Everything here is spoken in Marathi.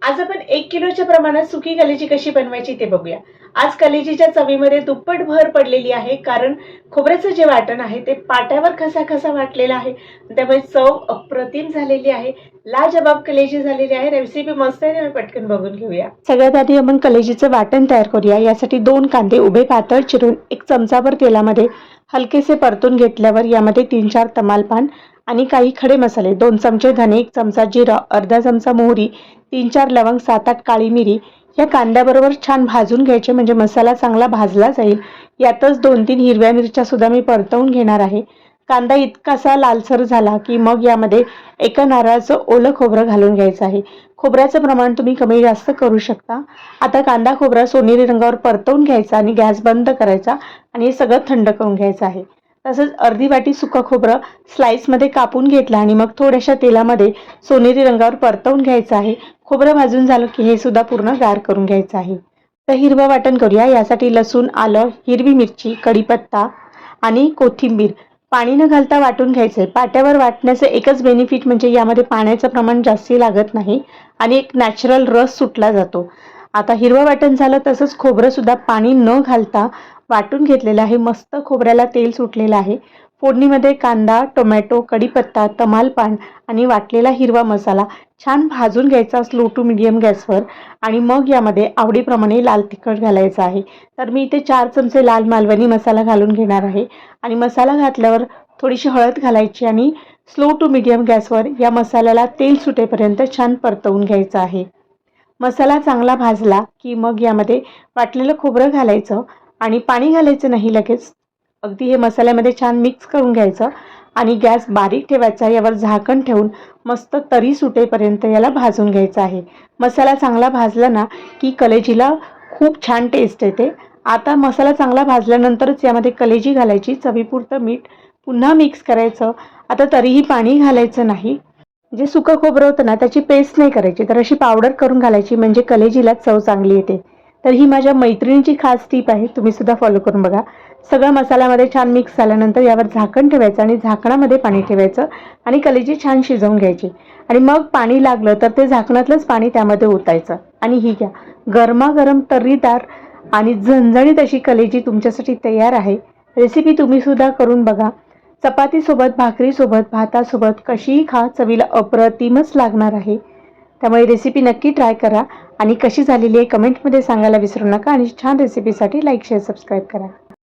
आज आपण 1 किलोच्या प्रमाणात सुकी कलेजी कशी बनवायची ते बघूया। आज कलेजीच्या चवीमध्ये दुप्पट भर पडलेली आहे, कारण खोबऱ्याचं जे वाटण आहे ते पाट्यावर खसा वाटलेलं आहे। त्यामुळे चव अप्रतिम झालेली आहे, लाजवाब कलेजी झालेली आहे। रेसिपी मस्त आहे, आपण पटकन बघून घेऊया। सगळ्यात आधी आपण कलेजीचं वाटण तयार करूया। यासाठी 2 कांदे उभे पातळ चिरून 1 चमचाभर तेलामध्ये हलकेसे परतून घेतल्यावर यामध्ये 3-4 तमालपान आणि काही खडे मसाले, 2 चमचे धने, 1 चमचा जिरा, अर्धा चमचा मोहरी, 3-4 लवंग, 7-8 काळी मिरी या कांद्याबरोबर छान भाजून घ्यायचे, म्हणजे मसाला चांगला भाजला जाईल। यातच 2-3 हिरव्या मिरच्या सुद्धा मी परतवून घेणार आहे। कांदा इतकासा लालसर झाला की मग यामध्ये एका नारळाचं ओलं खोबरं घालून घ्यायचं आहे। खोबऱ्याचं प्रमाण तुम्ही कमी जास्त करू शकता। आता कांदा खोबरा सोनेरी रंगावर परतवून घ्यायचा आणि गॅस बंद करायचा आणि हे सगळं थंड करून घ्यायचं आहे। तसंच अर्धी वाटी सुकं खोबरं स्लाइसमध्ये कापून घेतलं आणि मग थोड्याशा तेलामध्ये सोनेरी रंगावर परतवून घ्यायचं आहे। खोबरं भाजून झालं की हे सुद्धा पूर्ण गार करून घ्यायचं आहे। तर हिरवं वाटण करूया। यासाठी लसूण, आलं, हिरवी मिरची, कढीपत्ता आणि कोथिंबीर पाणी न घालता वाटून घ्यायचे। पाट्यावर वाटण्याचं एकच बेनिफिट म्हणजे यामध्ये पाण्याचं प्रमाण जास्ती लागत नाही आणि एक नॅचरल रस सुटला जातो। आता हिरवं वाटण झालं, तसंच खोबरं सुद्धा पाणी न घालता वाटून घेतलेलं आहे। मस्त खोबऱ्याला तेल सुटलेलं आहे। फोडणीमध्ये कांदा, टोमॅटो, कढीपत्ता, तमालपान आणि वाटलेला हिरवा मसाला छान भाजून घ्यायचा स्लो टू मीडियम गॅसवर आणि मग यामध्ये आवडीप्रमाणे लाल तिखट घालायचं आहे। तर मी इथे 4 चमचे लाल मालवणी मसाला घालून घेणार आहे आणि मसाला घातल्यावर थोडीशी हळद घालायची आणि स्लो टू मीडियम गॅसवर या मसाल्याला तेल सुटेपर्यंत छान परतवून घ्यायचं आहे। मसाला चांगला भाजला की मग यामध्ये वाटलेलं खोबरं घालायचं आणि पाणी घालायचं नाही लगेच। अगदी हे मसाल्यामध्ये छान मिक्स करून घ्यायचं आणि गॅस बारीक ठेवायचा। यावर झाकण ठेवून मस्त तरी सुटेपर्यंत याला भाजून घ्यायचं आहे। मसाला चांगला भाजला ना की कलेजीला खूप छान टेस्ट येते। आता मसाला चांगला भाजल्यानंतरच यामध्ये कलेजी घालायची, चवीपुरतं मीठ, पुन्हा मिक्स करायचं। आता तरीही पाणी घालायचं नाही। जे सुकं खोबरं होतं ना त्याची पेस्ट नाही करायची, तर अशी पावडर करून घालायची, म्हणजे कलेजीला चव चांगली येते। तर ही माझ्या मैत्रिणीची खास टिप आहे, तुम्ही सुद्धा फॉलो करून बघा। सगळं मसाल्यामध्ये छान मिक्स झाल्यानंतर यावर झाकण ठेवायचं आणि झाकणामध्ये पाणी ठेवायचं आणि कलेजी छान शिजवून घ्यायची आणि मग पाणी लागलं तर ते झाकणातलंच पाणी त्यामध्ये ओतायचं आणि ही घ्या गरमागरम तर्रीदार आणि झणझणीत अशी कलेजी तुमच्यासाठी तयार आहे। रेसिपी तुम्ही सुद्धा करून बघा। चपातीसोबत, भाकरीसोबत, भातासोबत कशीही खा, चवीला अप्रतिमच लागणार आहे। त्यामुळे रेसिपी नक्की ट्राय करा आणि कशी झालेली आहे कमेंटमध्ये सांगायला विसरू नका आणि छान रेसिपीसाठी लाईक, शेअर, सबस्क्राईब करा।